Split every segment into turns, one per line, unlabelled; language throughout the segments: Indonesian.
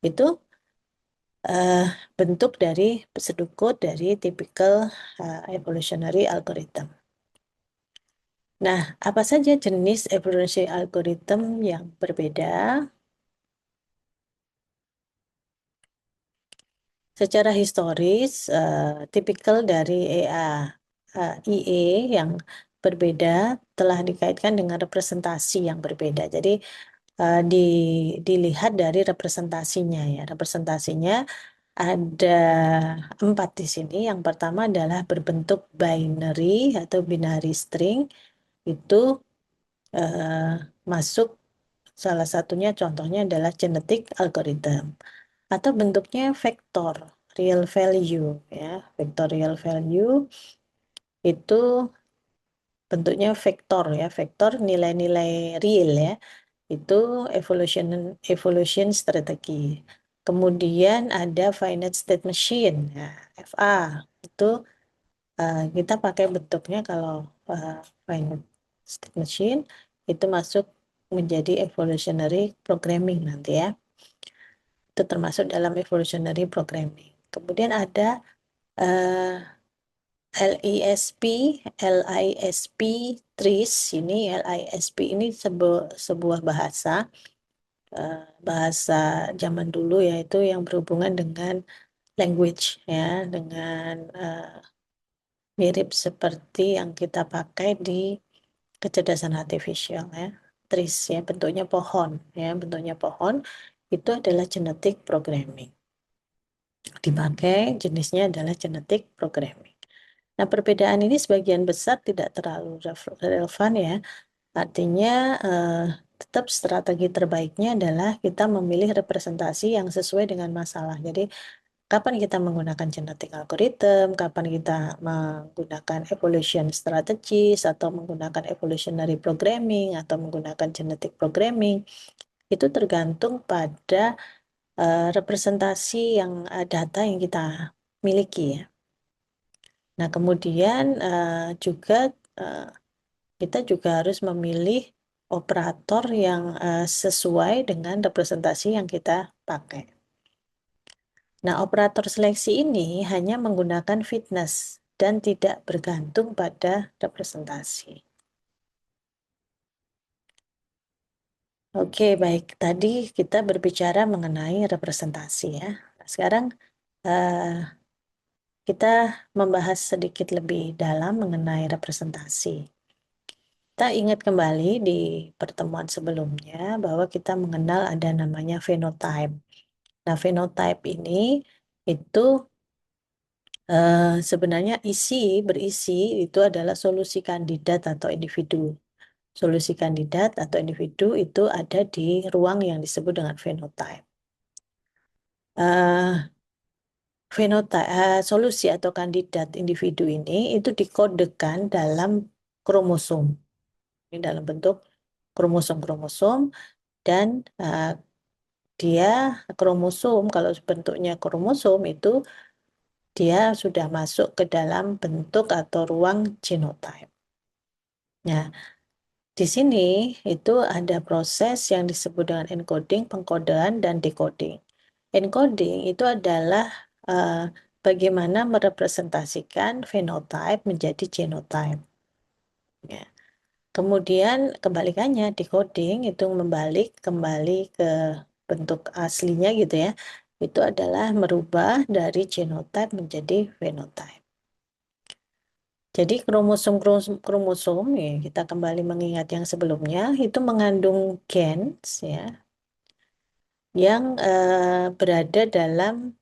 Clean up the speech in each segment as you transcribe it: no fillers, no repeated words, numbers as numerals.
Itu eh, bentuk dari sedukut dari typical evolutionary algorithm. Nah, apa saja jenis evolutionary algorithm yang berbeda? Secara historis, tipikal dari IE yang berbeda telah dikaitkan dengan representasi yang berbeda. Jadi, dilihat dari representasinya ya. Representasinya ada 4 di sini. Yang pertama adalah berbentuk binary atau binary string. Itu eh, masuk salah satunya contohnya adalah genetic algorithm. Atau bentuknya vektor real value ya. Vektor real value itu bentuknya vektor ya, vektor nilai-nilai real ya. Itu evolution evolution strategi. Kemudian ada finite state machine ya, FA. Itu kita pakai bentuknya kalau uh, finite state machine itu masuk menjadi evolutionary programming nanti ya. Itu termasuk dalam evolutionary programming. Kemudian ada eh, LISP, LISP trees ini LISP ini sebuah bahasa bahasa zaman dulu yaitu yang berhubungan dengan language ya, dengan mirip seperti yang kita pakai di kecerdasan artifisial ya. Trees ya, bentuknya pohon ya, bentuknya pohon itu adalah genetic programming. Dipakai jenisnya adalah genetic programming. Nah, perbedaan ini sebagian besar tidak terlalu relevan ya. Artinya tetap strategi terbaiknya adalah kita memilih representasi yang sesuai dengan masalah. Jadi, kapan kita menggunakan genetic algorithm, kapan kita menggunakan evolution strategies, atau menggunakan evolutionary programming, atau menggunakan genetic programming, itu tergantung pada representasi yang data yang kita miliki ya. Nah, kemudian juga eh, kita juga harus memilih operator yang sesuai dengan representasi yang kita pakai. Nah, operator seleksi ini hanya menggunakan fitness dan tidak bergantung pada representasi. Oke, baik. Tadi kita berbicara mengenai representasi ya. Nah, sekarang eh, kita membahas sedikit lebih dalam mengenai representasi. Kita ingat kembali di pertemuan sebelumnya bahwa kita mengenal ada namanya phenotype. Nah, phenotype ini itu sebenarnya berisi itu adalah solusi kandidat atau individu. Solusi kandidat atau individu itu ada di ruang yang disebut dengan phenotype. Eh, solusi atau kandidat individu ini itu dikodekan dalam kromosom. Ini dalam bentuk kromosom-kromosom dan dia kromosom kalau bentuknya kromosom itu dia sudah masuk ke dalam bentuk atau ruang genotype. Nah, di sini itu ada proses yang disebut dengan encoding, pengkodean, dan decoding. Encoding itu adalah eh, bagaimana merepresentasikan phenotype menjadi genotype. Ya. Kemudian kebalikannya, decoding itu membalik kembali ke bentuk aslinya gitu ya. Itu adalah merubah dari genotype menjadi phenotype. Jadi kromosom ya, kita kembali mengingat yang sebelumnya itu mengandung gens ya yang berada dalam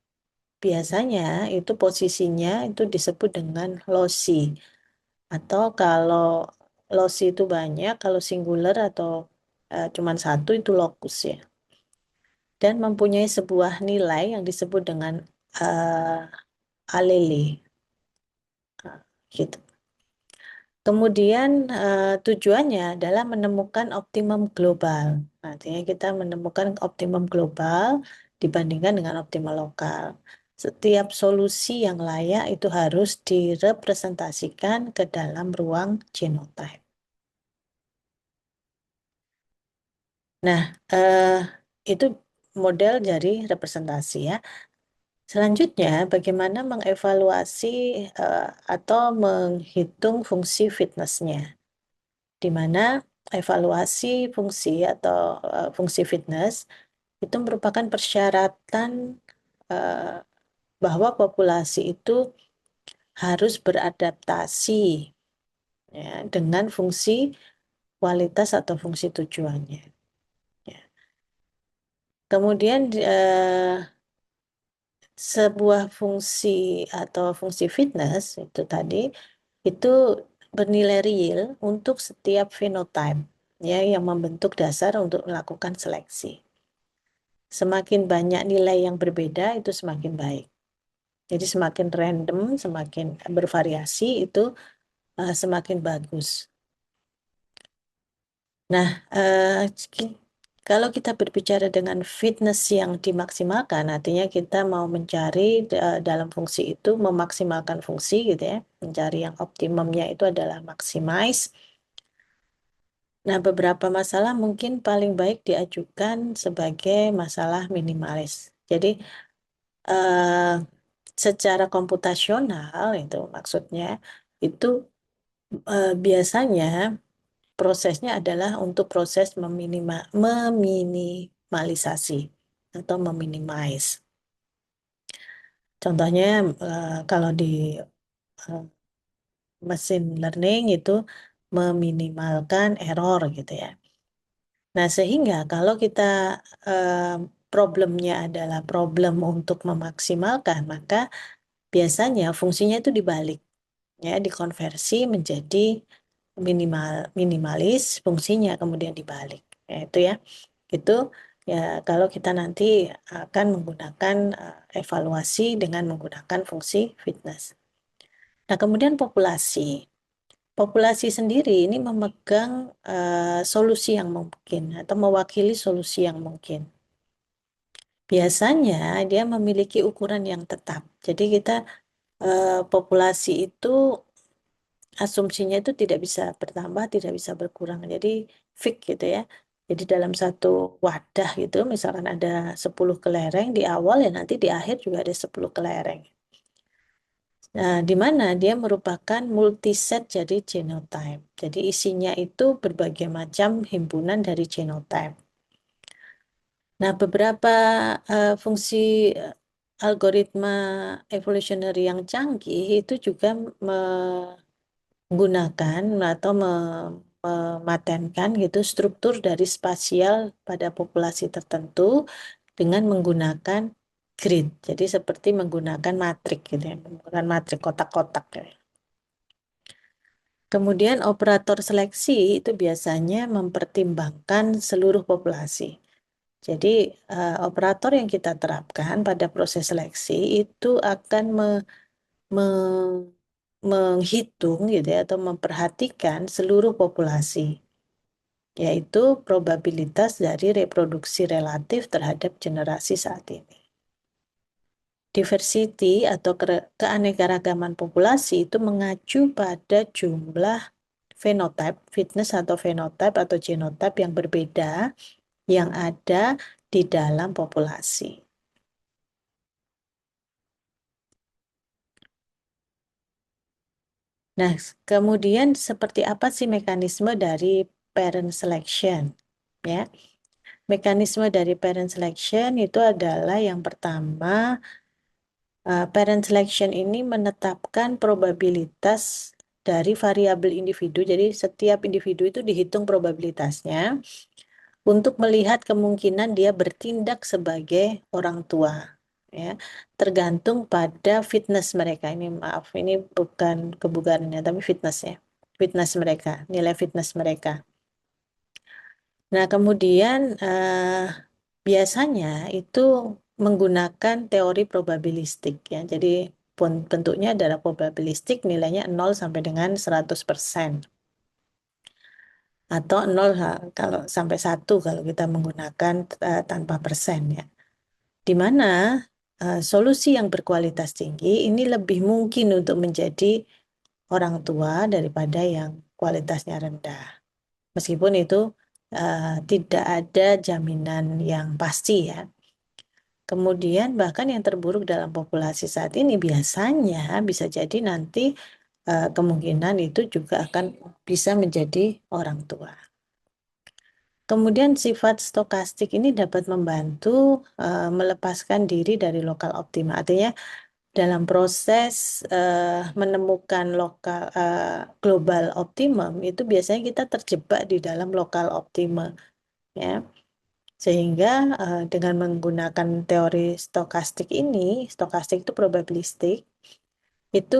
biasanya itu posisinya itu disebut dengan loci atau kalau loci itu banyak, kalau singular atau cuman satu itu locus ya. Dan mempunyai sebuah nilai yang disebut dengan alele. Gitu. Kemudian tujuannya adalah menemukan optimum global. Artinya kita menemukan optimum global dibandingkan dengan optimal lokal. Setiap solusi yang layak itu harus direpresentasikan ke dalam ruang genotype. Nah, itu model dari representasi ya. Selanjutnya, bagaimana mengevaluasi atau menghitung fungsi fitnessnya, di mana evaluasi fungsi atau fungsi fitness itu merupakan persyaratan eh, bahwa populasi itu harus beradaptasi ya, dengan fungsi kualitas atau fungsi tujuannya. Ya. Kemudian sebuah fungsi atau fungsi fitness itu tadi itu bernilai real untuk setiap phenotype ya yang membentuk dasar untuk melakukan seleksi. Semakin banyak nilai yang berbeda itu semakin baik. Jadi semakin random, semakin bervariasi itu semakin bagus. Nah, kalau kita berbicara dengan fitness yang dimaksimalkan, artinya kita mau mencari dalam fungsi itu memaksimalkan fungsi gitu ya, mencari yang optimumnya itu adalah maximize. Nah, beberapa masalah mungkin paling baik diajukan sebagai masalah minimalis. Jadi, eh, secara komputasional itu maksudnya itu biasanya prosesnya adalah untuk proses meminimalisasi atau meminimize. Contohnya kalau di eh, mesin learning itu meminimalkan error gitu ya. Nah, sehingga kalau kita eh, problemnya adalah problem untuk memaksimalkan, maka biasanya fungsinya itu dibalik, ya, dikonversi menjadi minimalis, fungsinya kemudian dibalik. Ya, itu ya. Itu ya kalau kita nanti akan menggunakan evaluasi dengan menggunakan fungsi fitness. Nah, kemudian populasi. Populasi sendiri ini memegang solusi yang mungkin atau mewakili solusi yang mungkin. Biasanya dia memiliki ukuran yang tetap. Jadi kita populasi itu asumsinya itu tidak bisa bertambah, tidak bisa berkurang. Jadi fix gitu ya. Jadi dalam satu wadah gitu, misalkan ada 10 kelereng di awal ya nanti di akhir juga ada 10 kelereng. Nah, di mana dia merupakan multiset jadi genotype. Jadi isinya itu berbagai macam himpunan dari genotype. Nah, beberapa fungsi eh, algoritma evolutionary yang canggih itu juga menggunakan atau mematenkan gitu struktur dari spasial pada populasi tertentu dengan menggunakan grid. Jadi seperti menggunakan matrik gitu ya, menggunakan matrik kotak-kotak gitu ya. Kemudian operator seleksi itu biasanya mempertimbangkan seluruh populasi. Jadi operator yang kita terapkan pada proses seleksi itu akan me- menghitung gitu ya, atau memperhatikan seluruh populasi, yaitu probabilitas dari reproduksi relatif terhadap generasi saat ini. Diversity atau keanekaragaman populasi itu mengacu pada jumlah fenotype, fitness atau fenotype atau genotype yang berbeda yang ada di dalam populasi. Nah, kemudian seperti apa sih mekanisme dari parent selection? Ya, mekanisme dari parent selection itu adalah yang pertama, parent selection ini menetapkan probabilitas dari variabel individu. Jadi setiap individu itu dihitung probabilitasnya untuk melihat kemungkinan dia bertindak sebagai orang tua. Ya, tergantung pada fitness mereka. Ini maaf, ini bukan kebugarannya, tapi fitnessnya, fitness mereka, nilai fitness mereka. Nah, kemudian biasanya itu menggunakan teori probabilistik ya. Jadi bentuknya adalah probabilistik, nilainya 0 sampai dengan 100%. Atau 0 kalau sampai 1 kalau kita menggunakan tanpa persen ya. Di mana solusi yang berkualitas tinggi ini lebih mungkin untuk menjadi orang tua daripada yang kualitasnya rendah. Meskipun itu tidak ada jaminan yang pasti ya. Kemudian bahkan yang terburuk dalam populasi saat ini biasanya bisa jadi nanti kemungkinan itu juga akan bisa menjadi orang tua. Kemudian sifat stokastik ini dapat membantu melepaskan diri dari lokal optima. Artinya dalam proses menemukan global optimum itu biasanya kita terjebak di dalam lokal optimum, ya. Sehingga dengan menggunakan teori stokastik ini, stokastik itu probabilistik, itu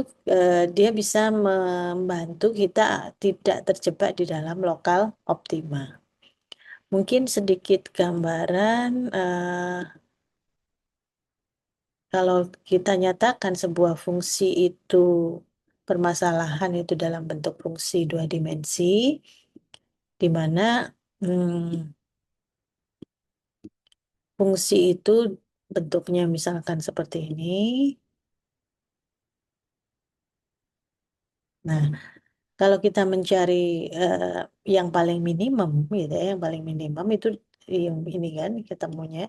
dia bisa membantu kita tidak terjebak di dalam lokal optima. Mungkin sedikit gambaran, kalau kita nyatakan sebuah fungsi itu permasalahan itu dalam bentuk fungsi dua dimensi, di mana hmm, fungsi itu bentuknya misalkan seperti ini. Nah, kalau kita mencari eh, yang paling minimum, gitu ya, yang paling minimum itu yang ini kan ketemunya.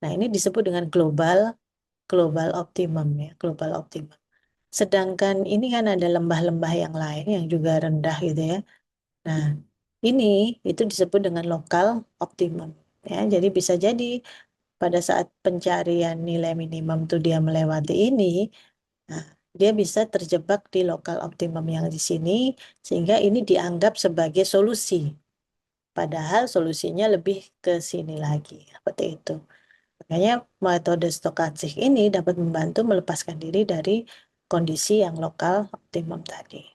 Nah, ini disebut dengan global optimum, ya, global optimum. Sedangkan ini kan ada lembah-lembah yang lain yang juga rendah gitu ya. Nah, ini itu disebut dengan lokal optimum, ya. Jadi bisa jadi pada saat pencarian nilai minimum tuh dia melewati ini, nah, dia bisa terjebak di lokal optimum yang di sini, sehingga ini dianggap sebagai solusi. Padahal solusinya lebih ke sini lagi, seperti itu. Makanya metode stokastik ini dapat membantu melepaskan diri dari kondisi yang lokal optimum tadi.